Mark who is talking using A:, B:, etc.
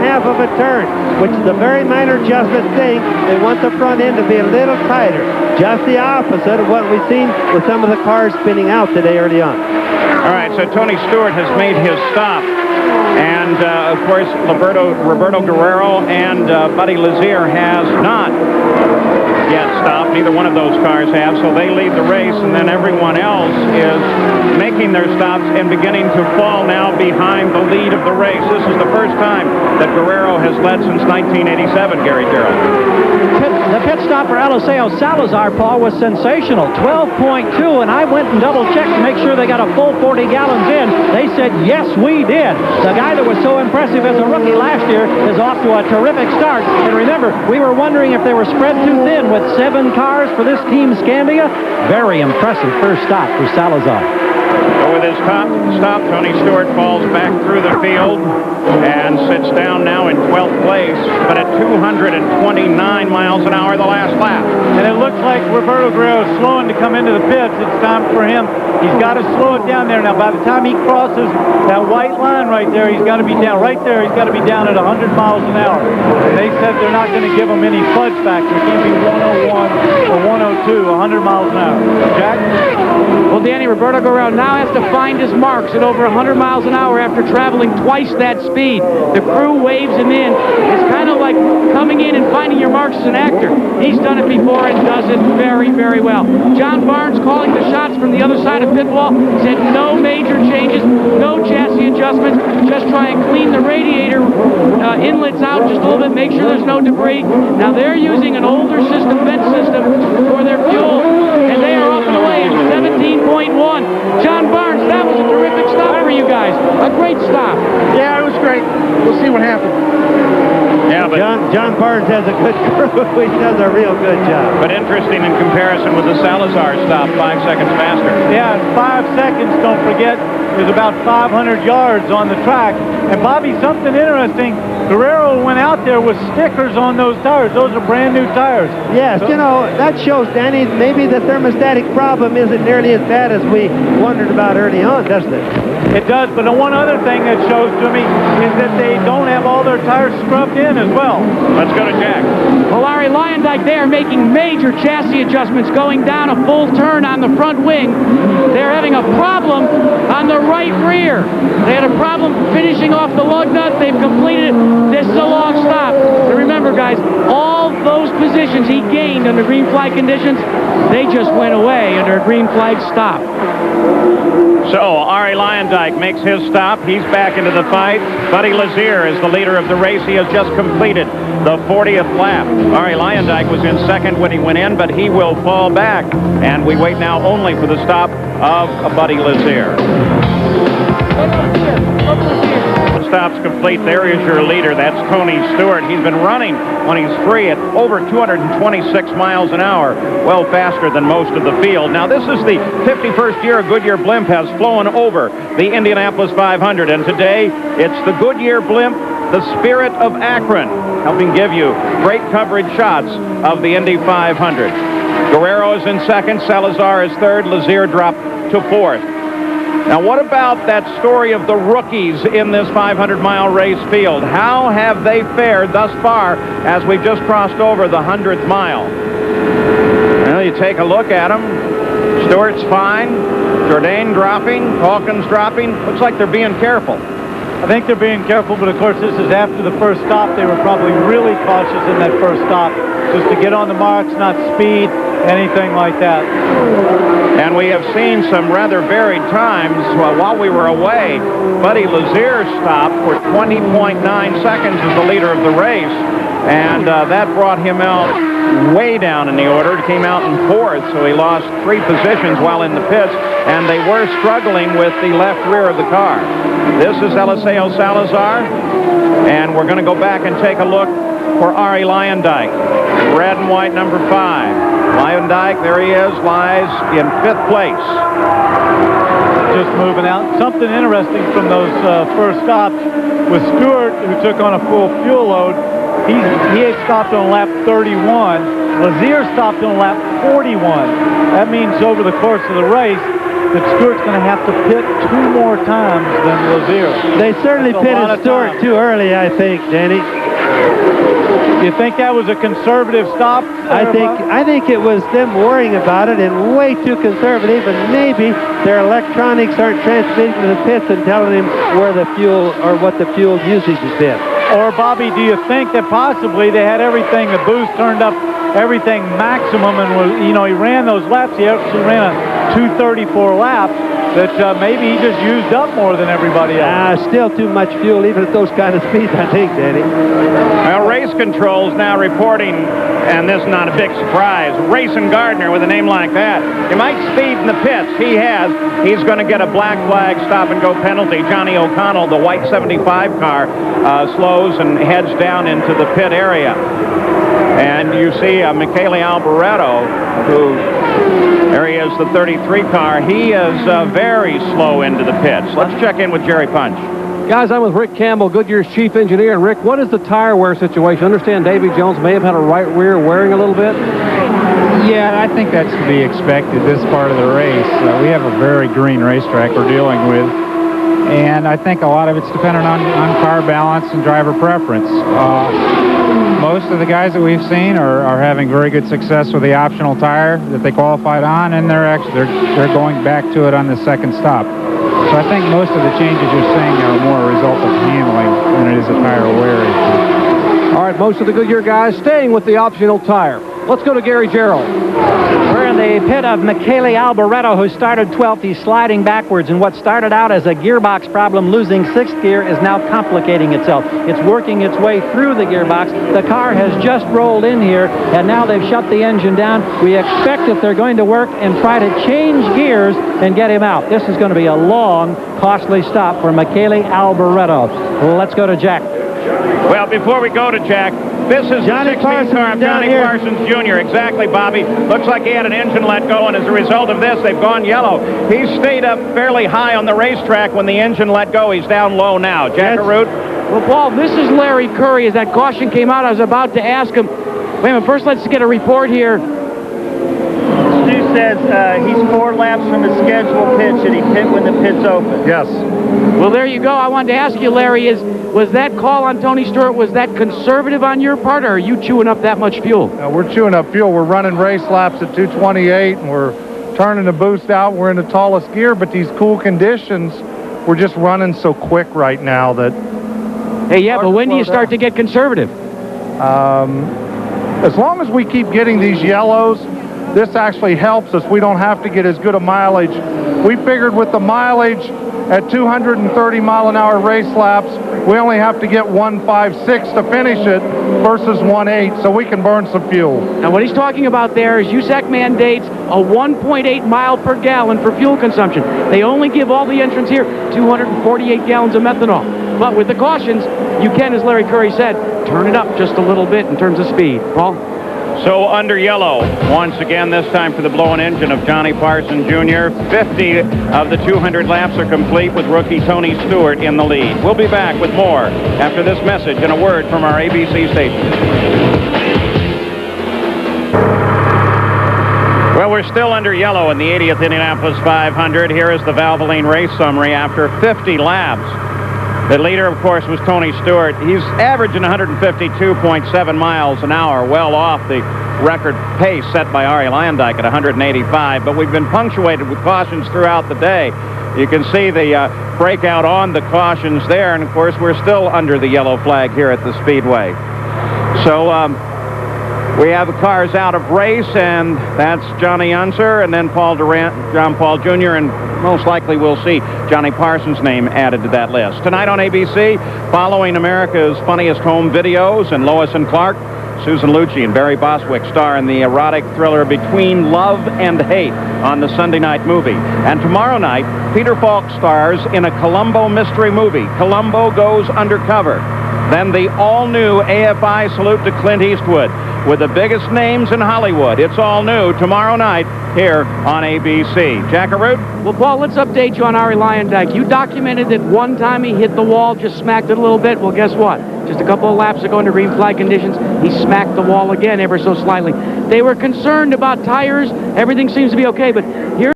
A: 1/2 of a turn, which is a very minor adjustment thing. They want the front end to be a little tighter. Just the opposite of what we've seen with some of the cars spinning out today early on.
B: All right, so Tony Stewart has made his stop. And, of course, Roberto Guerrero and Buddy Lazier has not yet stopped. Neither one of those cars have, so they lead the race, and then everyone else is making their stops and beginning to fall now behind the lead of the race. This is the first time that Guerrero has led since 1987, Gary Gerald.
C: The pit stop for Eliseo Salazar, Paul, was sensational. 12.2, and I went and double-checked to make sure they got a full 40 gallons in. They said, yes, we did. The guy that was so impressive as a rookie last year is off to a terrific start. And remember, we were wondering if they were spread too thin with 7 cars for this Team Scambia. Very impressive first stop for Salazar.
B: So with his stop, Tony Stewart falls back through the field and sits down now in 12th place, but at 229 miles an hour the last lap.
D: And it looks like Roberto Guerrero is slowing to come into the pits. It's time for him. He's got to slow it down there. Now, by the time he crosses that white line right there, he's got to be down. Right there, he's got to be down at 100 miles an hour. And they said they're not going to give him any fudge factor. It can't be 101 or 102, 100 miles an hour. Jack?
E: Well, Danny, Roberto Guerrero now has to find his marks at over 100 miles an hour after traveling twice that speed. The crew waves him in. It's kind of like coming in and finding your marks as an actor. He's done it before and does it very, very well. John Barnes calling the shots from the other side of pit wall, said no major changes, no chassis adjustments, just try and clean the radiator inlets out just a little bit, make sure there's no debris. Now they're using an older system, vent system, for their fuel, and they are off and away in 17.1. John Barnes, that was a terrific stop for you guys. A great stop.
F: Yeah, it was great. We'll see what happens.
B: Yeah, but
A: John Barnes has a good crew. He does a real good job.
B: But interesting in comparison with the Salazar stop, 5 seconds faster.
D: Yeah, 5 seconds, don't forget, is about 500 yards on the track. And Bobby, something interesting, Guerrero went out there with stickers on those tires. Those are brand new tires.
A: Yes, you know, that shows, Danny, maybe the thermostatic problem isn't nearly as bad as we wondered about early on, doesn't it?
D: It does, but the one other thing that shows to me is that they don't have all their tires scrubbed in as well.
B: Let's go to Jack.
E: Well, Larry Luyendyk, they are making major chassis adjustments going down a full turn on the front wing. They're having a problem on the right rear. They had a problem finishing off the lug nut. They've completed it. This is a long stop. And remember, guys, all those positions he gained under green flag conditions, they just went away under a green flag stop.
B: So, Arie Luyendyk makes his stop. He's back into the fight. Buddy Lazier is the leader of the race. He has just completed the 40th lap. Arie Luyendyk was in second when he went in, but he will fall back. And we wait now only for the stop of Buddy Lazier. The stop's complete. There is your leader. That's Tony Stewart. He's been running when he's free at over 226 miles an hour, well faster than most of the field. Now, this is the 51st year a Goodyear blimp has flown over the Indianapolis 500, and today it's the Goodyear blimp, the Spirit of Akron, helping give you great coverage shots of the Indy 500. Guerrero is in second, Salazar is third, Lazier dropped to fourth. Now, what about that story of the rookies in this 500-mile race field? How have they fared thus far as we've just crossed over the 100th mile? Well, you take a look at them. Stewart's fine. Jourdain dropping. Hawkins dropping. Looks like they're being careful.
D: I think they're being careful, but of course this is after the first stop. They were probably really cautious in that first stop, just to get on the marks, not speed, anything like that.
B: And we have seen some rather varied times while we were away. Buddy Lazier stopped for 20.9 seconds as the leader of the race, and that brought him out way down in the order. He came out in fourth, so he lost 3 positions while in the pits, and they were struggling with the left rear of the car. This is Eliseo Salazar, and we're going to go back and take a look for Arie Luyendyk. Red and white number 5. Luyendyk, there he is, lies in 5th place.
D: Just moving out. Something interesting from those first stops with Stewart, who took on a full fuel load. He had stopped on lap 31. Lazier stopped on lap 41. That means over the course of the race, that Stewart's going to have to pit 2 more times than Lazier.
A: They certainly
D: That's a lot
A: pitted
D: of
A: Stewart
D: time.
A: too early, I think, Danny.
D: You think that was a conservative stop?
A: I think it was them worrying about it and way too conservative, and maybe their electronics aren't transmitting to the pits and telling him where the fuel or what the fuel usage has been.
D: Or, Bobby, do you think that possibly they had everything, the boost turned up everything maximum, and was, he ran those laps. He actually ran a 2:34 laps. That maybe he just used up more than everybody else.
A: Still too much fuel, even at those kind of speeds, I think, Danny.
B: Well, race controls now reporting, and this is not a big surprise, Racing Gardner with a name like that. He might speed in the pits. He has. He's going to get a black flag stop-and-go penalty. Johnny O'Connell, the white 75 car, slows and heads down into the pit area. And you see Michele Alboreto, who... There he is, the 33 car. He is very slow into the pits. Let's check in with Jerry Punch.
G: Guys, I'm with Rick Campbell, Goodyear's chief engineer. And Rick, what is the tire wear situation? I understand Davi Jones may have had a right rear wearing a little bit.
H: Yeah, I think that's to be expected this part of the race. We have a very green racetrack we're dealing with. And I think a lot of it's dependent on car balance and driver preference. Most of the guys that we've seen are having very good success with the optional tire that they qualified on, and they're going back to it on the second stop. So I think most of the changes you're seeing are more a result of handling than it is a tire wear issue.
G: All right, most of the Goodyear guys staying with the optional tire. Let's go to Gary Gerald.
C: We're in the pit of Michele Alboreto, who started 12th. He's sliding backwards, and what started out as a gearbox problem, losing 6th gear, is now complicating itself. It's working its way through the gearbox. The car has just rolled in here, and now they've shut the engine down. We expect that they're going to work and try to change gears and get him out. This is going to be a long, costly stop for Michele Alboreto. Let's go to Jack.
B: Well, before we go to Jack, this is
A: Johnny
B: the 16 car of Johnny Parsons Jr. Exactly, Bobby. Looks like he had an engine let go, and as a result of this, they've gone yellow. He stayed up fairly high on the racetrack when the engine let go. He's down low now. Jack Arute?
E: Well, Paul, this is Larry Curry. As that caution came out, I was about to ask him. Wait a minute, first let's get a report here.
I: Stu says he's 4 laps from the scheduled pitch, and he pit when the pit's open.
D: Yes.
E: Well, there you go. I wanted to ask you, Larry, was that call on Tony Stewart, was that conservative on your part, or are you chewing up that much fuel?
J: We're chewing up fuel. We're running race laps at 228, and we're turning the boost out. We're in the tallest gear, but these cool conditions, we're just running so quick right now that...
E: Hey, yeah, but when do you start to get conservative?
J: As long as we keep getting these yellows, this actually helps us. We don't have to get as good a mileage. We figured with the mileage at 230 mile an hour race laps, we only have to get 156 to finish it versus 18, so we can burn some fuel.
E: Now, what he's talking about there is USAC mandates a 1.8 mile per gallon for fuel consumption. They only give all the entrants here 248 gallons of methanol. But with the cautions, you can, as Larry Curry said, turn it up just a little bit in terms of speed. Paul?
B: So under yellow, once again, this time for the blown engine of Johnny Parsons Jr. 50 of the 200 laps are complete with rookie Tony Stewart in the lead. We'll be back with more after this message and a word from our ABC station. Well, we're still under yellow in the 80th Indianapolis 500. Here is the Valvoline race summary after 50 laps. The leader, of course, was Tony Stewart. He's averaging 152.7 miles an hour, well off the record pace set by Arie Luyendyk at 185. But we've been punctuated with cautions throughout the day. You can see the breakout on the cautions there. And, of course, we're still under the yellow flag here at the Speedway. So we have the cars out of race, and that's Johnny Unser and then Paul Durant, John Paul Jr., and most likely we'll see Johnny Parsons' name added to that list. Tonight on ABC, following America's Funniest Home Videos and Lois and Clark, Susan Lucci and Barry Bostwick star in the erotic thriller Between Love and Hate on the Sunday night movie. And tomorrow night, Peter Falk stars in a Columbo mystery movie, Columbo Goes Undercover. Then the all-new AFI salute to Clint Eastwood with the biggest names in Hollywood. It's all new tomorrow night here on ABC. Jack Arute?
E: Well, Paul, let's update you on Arie Luyendyk. You documented that one time he hit the wall, just smacked it a little bit. Well, guess what? Just a couple of laps ago under green flag conditions, he smacked the wall again ever so slightly. They were concerned about tires. Everything seems to be okay, but here